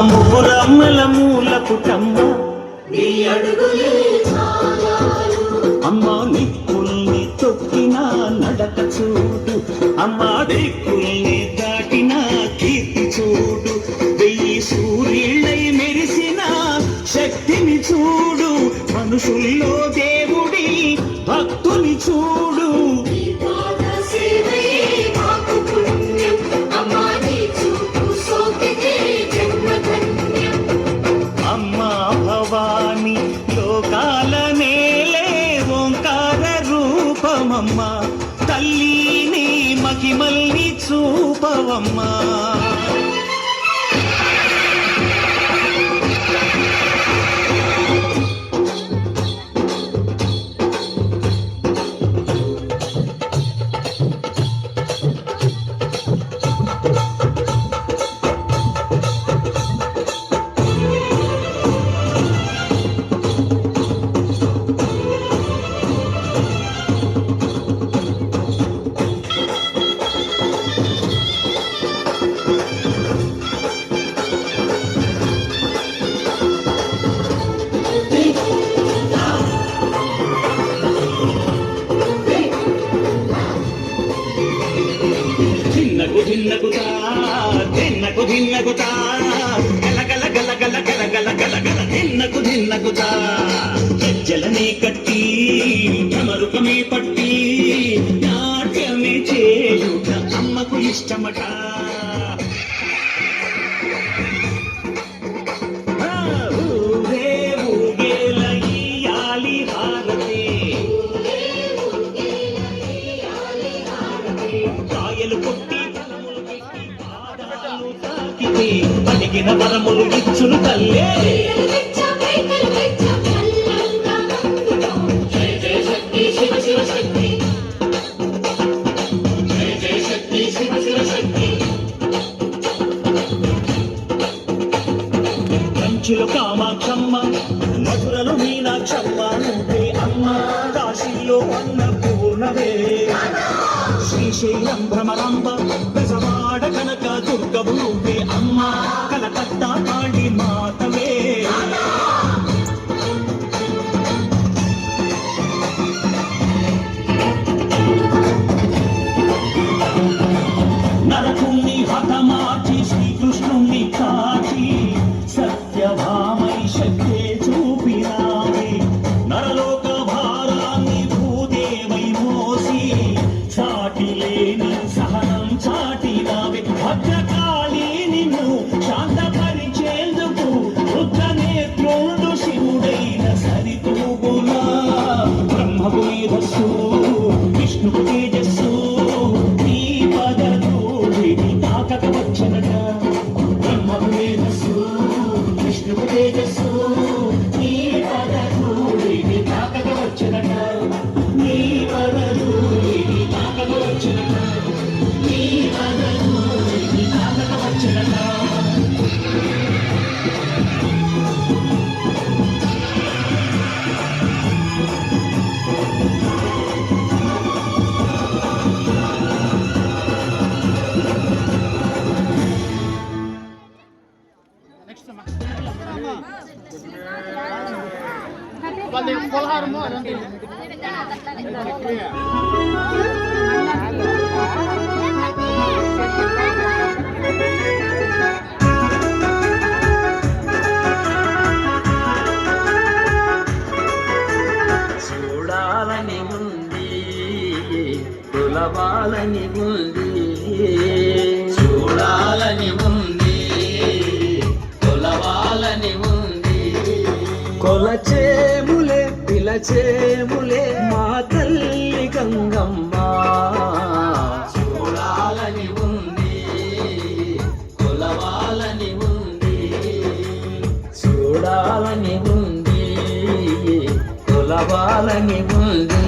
ముగ్గురమ్మల మూల పుటమ్మ నీ అడుగులే అమ్మా నిప్పుల్ని తొక్కిన నడక చూడు అమ్మా దిక్కుల్ని దాటిన కీర్తి చూడు వెయ్యి సూర్యుళ్ళై మెరిసిన శక్తిని చూడు మనుషుల్లో దేవుడి భక్తుని చూడు అమ్మా భవాని లోకాల నేలే ఓంకార రూపమమ్మా తల్లిని మహిమల్ని చూపవమ్మా ధిన్నగుతా గల గల గల గల గల గల గల గల ధిన్నగుతా గజ్జలనే కట్టి భ్రమరుకమే పట్టి నాట్యమే చేయుట అమ్మకు ఇష్టమట ఊరే ఊగేల ఇయ్యాలి హారతే కాయలు కొట్టి పలికిన వరములు ఇచ్చును తల్లే కంచులు కామాక్షమ్మ మధురలు మీనాక్షమ్మ నువ్వే అమ్మ కాశీలో అన్నపూర్ణవే శ్రీశైలం భ్రమరాంబ బెజవాడ కనక దుర్గవు నువ్వే అమ్మ కలకత్తా కాళీ మాతవే నరకుణ్ణి హతమార్చి శ్రీకృష్ణుణ్ణి కాచి సత్యభామై శక్తే చూపినావే నరలోక భారాన్ని భూదేవై మోసి చాటిలేని సహనం చాటినావే భద్రకాళి నిన్ను శాంతపరిచేందుకు రుద్రనేత్రుడు శివుడైన సరితూగులా బ్రహ్మకు మేధస్సు విష్ణుకు తేజస్సు నీ పదధూళిని తాకక వచ్చనట బ్రహ్మకు మేధస్సు విష్ణుకు తేజస్సు నీ పదధూళిని తాకక వచ్చనట నీ పదధూళిని తాకక వచ్చనట నీ పదధూళిని తాకక వచ్చనట చూడాలని ఉంది కొలవాలని ఉంది చూడాలని ఉంది కొలవాలని ఉంది కొలచేములే పిలచేములే మా తల్లి గంగమ్మ చూడాలని ఉంది కొలవాలని ఉంది చూడాలని ఉంది కొలవాలని ఉంది